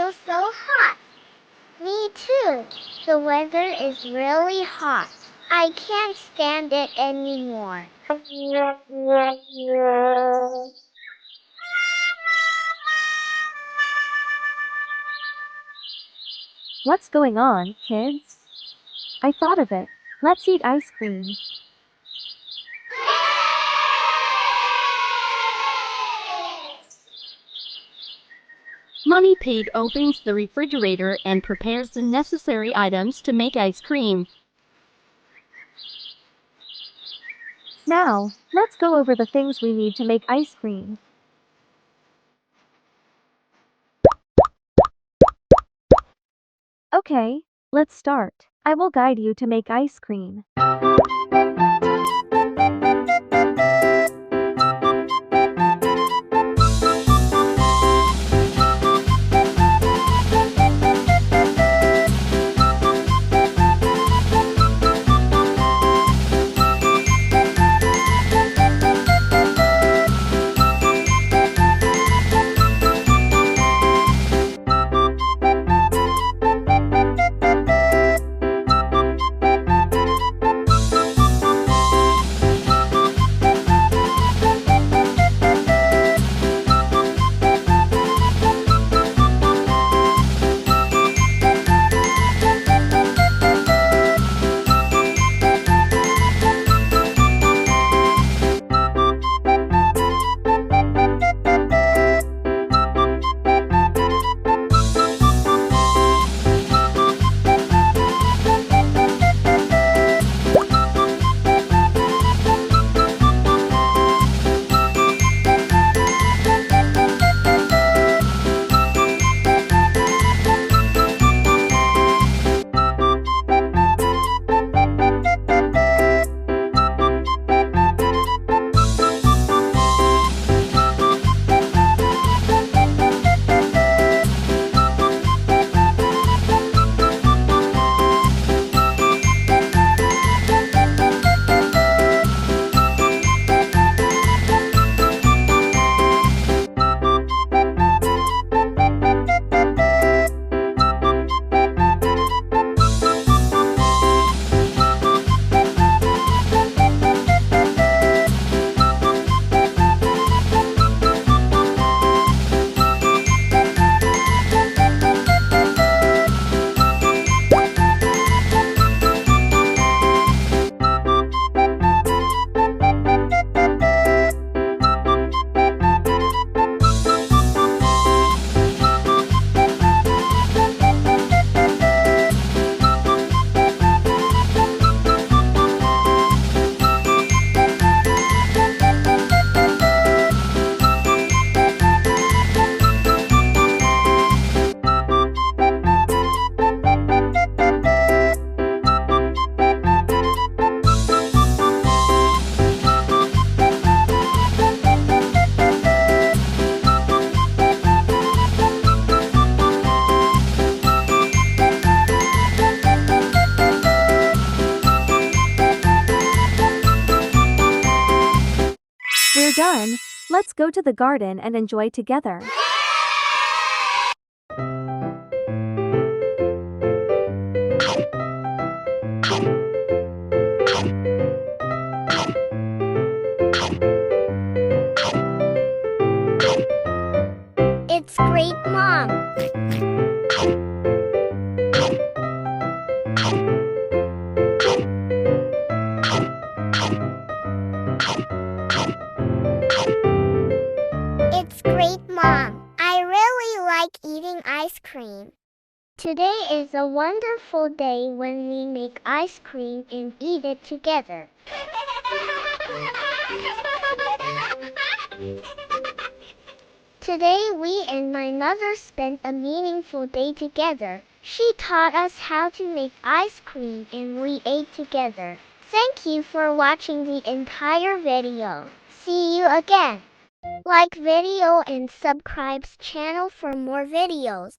feels so hot. Me too. The weather is really hot. I can't stand it anymore. What's going on, kids? I thought of it. Let's eat ice cream. Mummy Pig opens the refrigerator and prepares the necessary items to make ice cream. Now, let's go over the things we need to make ice cream. Okay, let's start. I will guide you to make ice cream. We're done. Let's go to the garden and enjoy together. It's great, Mom. It's great, Mom. I really like eating ice cream. Today is a wonderful day when we make ice cream and eat it together. Today we and my mother spent a meaningful day together. She taught us how to make ice cream and we ate together. Thank you for watching the entire video. See you again. Like video and subscribe channel for more videos.